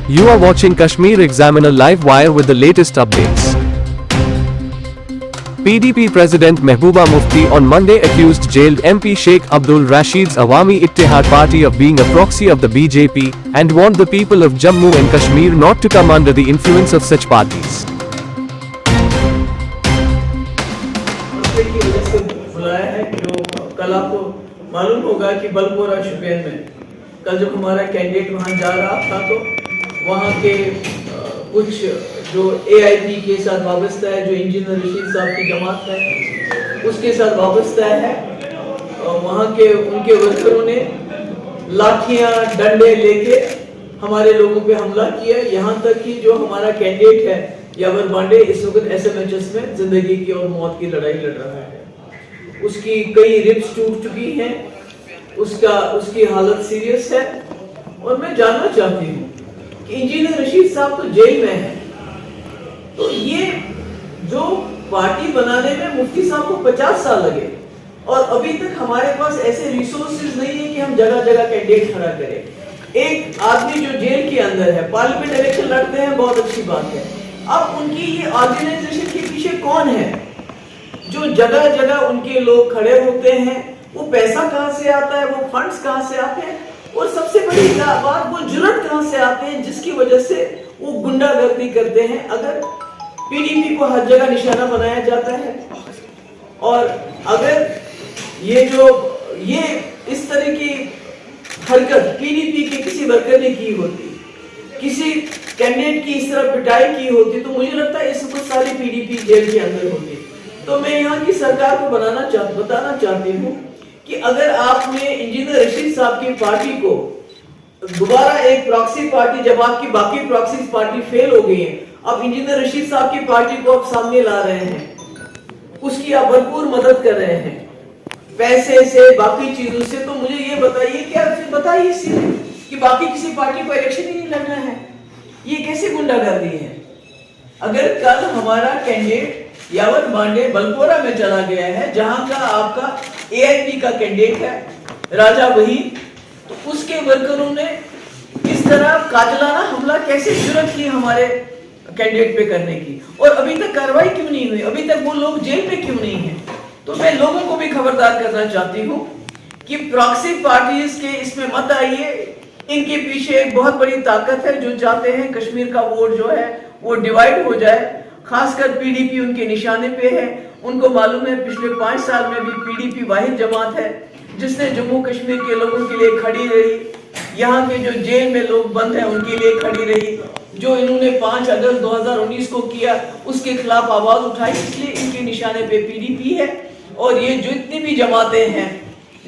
You are watching Kashmir Examiner Live Wire with the latest updates. PDP President Mehbooba Mufti on Monday accused jailed MP Sheikh Abdul Rashid's Awami Ittihad Party of being a proxy of the BJP and warned the people of Jammu and Kashmir not to come under the influence of such parties. कल आपको मालूम होगा कि बलपोरा शुपियन में कल जब हमारा candidate वहाँ जा रहा था तो वहाँ के कुछ जो AIP के साथ वाबस्ता है, जो इंजीनियर रशीद साहब की जमात है उसके साथ वाबस्ता है, वहाँ के उनके वर्करों ने लाठियाँ डंडे लेके हमारे लोगों पे हमला किया। यहाँ तक कि जो हमारा कैंडिडेट है यावर बांडे इस वक्त SMHS में जिंदगी की और मौत की लड़ाई लड़ रहा है। उसकी कई रिब्स टूट चुकी हैं, उसकी हालत सीरियस है। और मैं जानना चाहती हूँ कि इंजीनियर रशीद साहब तो जेल में हैं, तो ये जो पार्टी बनाने में मुफ्ती साहब को 50 साल लगे और अभी तक हमारे पास ऐसे रिसोर्सेज नहीं है कि हम जगह जगह कैंडिडेट खड़ा करें। एक आदमी जो जेल के अंदर है, पार्लियामेंट इलेक्शन लड़ते हैं, बहुत अच्छी बात है। अब उनकी ये ऑर्गेनाइजेशन के पीछे कौन है जो जगह जगह उनके लोग खड़े होते हैं? वो पैसा कहाँ से आता है, वो फंड्स कहाँ से आते हैं, और सबसे बड़ी बात वो जुर्रत कहाँ से आते हैं जिसकी वजह से वो गुंडागर्दी करते हैं। अगर PDP को हर जगह निशाना बनाया जाता है और अगर ये इस तरह की हरकत PDP के किसी वर्कर ने की होती, किसी कैंडिडेट की इस तरह पिटाई की होती, तो मुझे लगता है इस वक्त सारी PDP जेल के अंदर होती। तो मैं यहाँ की सरकार को बताना चाहती हूँ कि अगर आपने इंजीनियर रशीद साहब की पार्टी को दोबारा एक प्रॉक्सी पार्टी, जब आपकी बाकी प्रॉक्सी पार्टी फेल हो गई है, अब इंजीनियर रशीद साहब की पार्टी को आप सामने ला रहे हैं, उसकी आप भरपूर मदद कर रहे हैं पैसे से, बाकी चीजों से, तो मुझे ये बताइए, क्या बताइए सीधे कि बाकी किसी पार्टी को इलेक्शन ही नहीं लड़ना है? ये कैसी गुंडागर्दी है? अगर कल हमारा कैंडिडेट यावर बांडे बलपोरा में चला गया है, जहां का आपका AIP का कैंडिडेट है राजा वहीद, तो उसके वर्करों ने इस तरह कातिलाना हमला कैसे जुर्रत की हमारे कैंडिडेट पे करने की, और अभी तक कार्रवाई क्यों नहीं हुई? अभी तक वो लोग जेल में क्यों नहीं हैं? तो मैं लोगों को भी खबरदार करना चाहती हूँ कि प्रॉक्सी पार्टीज के इसमें मत आइए। इनके पीछे एक बहुत बड़ी ताकत है जो चाहते हैं कश्मीर का वोट जो है वो डिवाइड हो जाए। खासकर PDP उनके निशाने पे है। उनको मालूम है पिछले 5 साल में भी PDP वाहिद जमात है जिसने जम्मू कश्मीर के लोगों के लिए खड़ी रही, यहाँ के जो जेल में लोग बंद हैं उनके लिए खड़ी रही। जो इन्होंने 5 अगस्त 2019 को किया उसके खिलाफ आवाज उठाई, इसलिए इनके निशाने पे PDP है। और ये जो इतनी भी जमातें हैं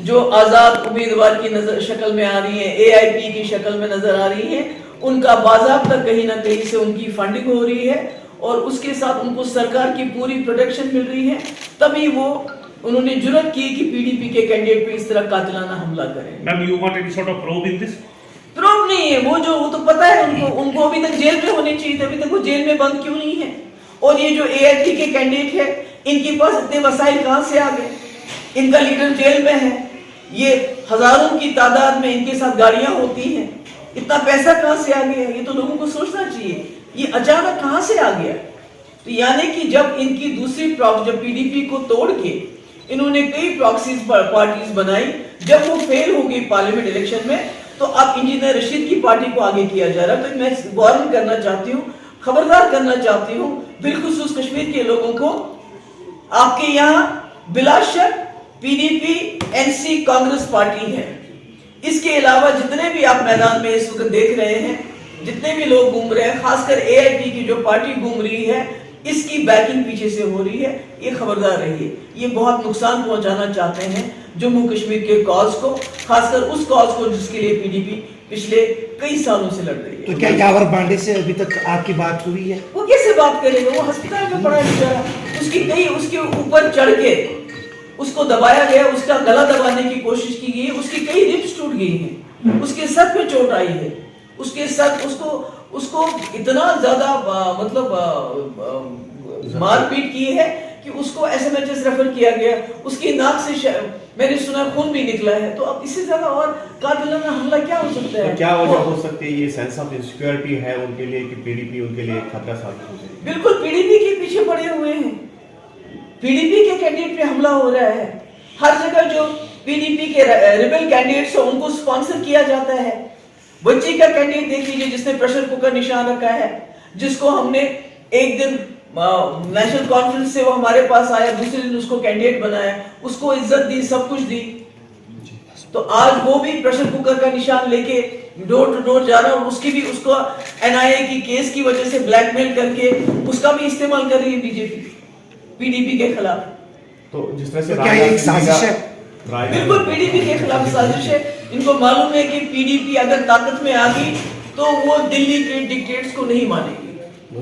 जो आजाद उम्मीदवार की शक्ल में आ रही हैं, AIP की शक्ल में नजर आ रही हैं, उनका बाज़ाब्ता कहीं ना कहीं से उनकी फंडिंग हो रही है और उसके साथ उनको सरकार की पूरी प्रोटेक्शन मिल रही है। तभी वो उन्होंने जुर्रत की कि PDP के कैंडिडेट पे इस तरह कातिलाना हमला करें। Ma'am, you want any sort of probe in this? Probe नहीं है, वो तो पता है उनको अभी तक जेल में होने चाहिए थे, अभी तक वो जेल में बंद क्यों नहीं है? और ये जो AIP के कैंडिडेट है, इनके पास इतने वसाइल कहाँ से आ गए? इनका लीडर जेल में है, ये हजारों की तादाद में इनके साथ गाड़ियां होती हैं, इतना पैसा कहाँ से आ गया? ये तो लोगों को सोचना चाहिए, ये अचानक कहाँ से आ गया? तो यानी कि जब इनकी दूसरी जब PDP को तोड़ के इन्होंने कई प्रॉक्सीज पार्टीज बनाई, जब वो फेल हो गई पार्लियामेंट इलेक्शन में, तो अब इंजीनियर रशीद की पार्टी को आगे किया जा रहा है। तो मैं वार्न करना चाहती हूँ, खबरदार करना चाहती हूँ बिलखुसूस कश्मीर के लोगों को। आपके यहाँ बिलाशक PDP NC कांग्रेस पार्टी है, इसके अलावा जितने भी आप मैदान में इस वक्त देख रहे हैं, जितने भी लोग घूम रहे हैं, खासकर AIP की जो पार्टी घूम रही है, इसकी बैकिंग पीछे से हो रही है। ये खबरदार रहिए, ये बहुत नुकसान पहुंचाना चाहते हैं जम्मू कश्मीर के कॉज को, खासकर उस कॉज को जिसके लिए PDP पिछले कई सालों से लड़ रही है। तो क्या यावर बांडे से अभी तक आपकी बात हुई है? वो कैसे बात करेगा? वो अस्पताल में पड़ा है बेचारा, उसके ऊपर चढ़ के उसको दबाया गया, उसका गला दबाने की कोशिश की गई, उसकी कई रिब्स टूट गई हैं, उसके सर पे चोट आई है, उसके सर उसको इतना ज्यादा मतलब मारपीट की है कि کہ اس کو SMHS ریفر کیا گیا, اس کی ناک سے میں نے سنا خون بھی نکلا ہے. تو اب اس سے زیادہ اور قاتلانہ حملہ کیا ہو سکتا ہے؟ کیا وجہ ہو سکتی ہے یہ سینس آف انسیکیورٹی ہے ان کے لیے کہ PDP ان کے لیے ایک خطرہ ثابت ہو سکتی ہے؟ بالکل PDP کے پیچھے پڑے ہوئے ہیں, PDP کے کینڈیڈیٹ پہ حملہ ہو رہا ہے. ہر جگہ جو PDP کے ریبل کینڈیڈیٹس ہیں ان کو سپانسر کیا جاتا ہے. بچی کا کینڈیڈیٹ دیکھ لیجیے جس نے پریشر کوکر نشان رکھا ہے, جس کو ہم نے ایک دن نیشنل کانفرنس سے وہ ہمارے پاس آیا, دوسرے دن اس کو کینڈیڈیٹ بنایا, اس کو عزت دی, سب کچھ دی. تو آج وہ بھی پریشر کوکر کا نشان لے کے ڈور ٹو ڈور جا رہا ہے, اور اس کی بھی اس کو NIA کی کیس کی وجہ سے بلیک میل کر کے اس کا بھی استعمال کر رہی ہے BJP PDP کے خلاف. تو جس طرح سے کیا یہ ایک سازش ہے؟ بالکل PDP کے خلاف سازش ہے. ان کو معلوم ہے کہ PDP اگر طاقت میں آ گئی تو وہ دلی کے ڈکٹیٹرز کو نہیں مانے گی.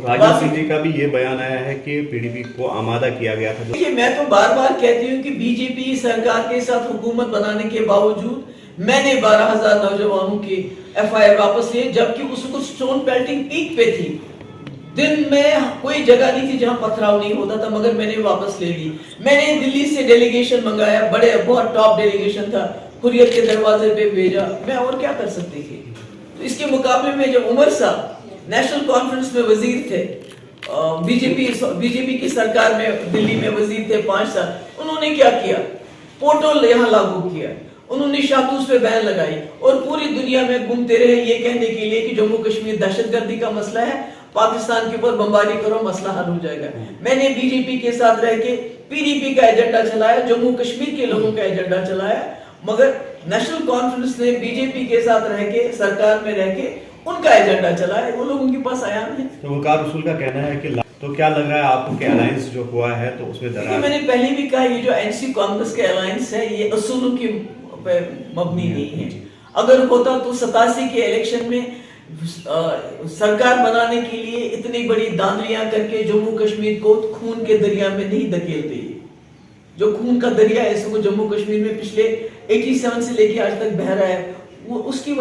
راجا سنگھ جی کا بھی یہ بیان آیا ہے کہ PDP کو آمادہ کیا گیا تھا. دیکھیے میں تو بار بار کہتی ہوں کہ BJP سرکار کے ساتھ حکومت بنانے کے باوجود میں نے 12,000 نوجوانوں کے FIR واپس لیے, جبکہ اس کو سٹون پیلٹنگ پیک پہ تھی. دن میں کوئی جگہ نہیں تھی جہاں پتھراؤ نہیں ہوتا تھا, مگر میں نے واپس لے لی. میں نے دلی سے ڈیلیگیشن منگایا, بہت ٹاپ ڈیلیگیشن تھا, حریت کے دروازے پہ بھیجا. میں اور کیا کر سکتی تھی؟ تو اس کے مقابلے میں جب عمر صاحب نیشنل کانفرنس میں وزیر تھے, BJP کی سرکار میں دلی میں وزیر تھے 5 سال, انہوں نے کیا کیا؟ پورٹل یہاں لاگو کیا, انہوں نے شاہتوش پہ بین لگائی اور پوری دنیا میں گھومتے رہے یہ کہنے کے لیے کہ جموں کشمیر دہشت گردی کا مسئلہ ہے, پاکستان کے اوپر بمباری کرو مسئلہ حل ہو جائے گا. میں نے BJP کے ساتھ رہ کے PDP کا ایجنڈا چلایا, جموں کشمیر کے لوگوں کا ایجنڈا چلایا, مگر نیشنل کانفرنس نے BJP کے ساتھ رہ کے سرکار میں رہ کے ان کا ایجنڈا چلایا. وہ لوگ ان کے پاس آیا نہیں. تو وقار رسول کا کہنا ہے کہ تو کیا لگ رہا ہے آپ کو کہ الائنس جو ہوا ہے تو اس میں درار, میں نے پہلے بھی کہا یہ جو NC کانگریس کے الائنس ہے یہ اصولوں کی مبنی نہیں ہے. اگر ہوتا تو 87 کے الیکشن میں سرکار بنانے کے لیے اتنی بڑی داندلیاں کر کے جموں کشمیر کو خون کے دریا میں نہیں دھکیلتے. جو خون کا دریا ہے اس کو جموں کشمیر میں پچھلے 87 سے لے کے آج تک بہ رہا ہے, وہ اس کی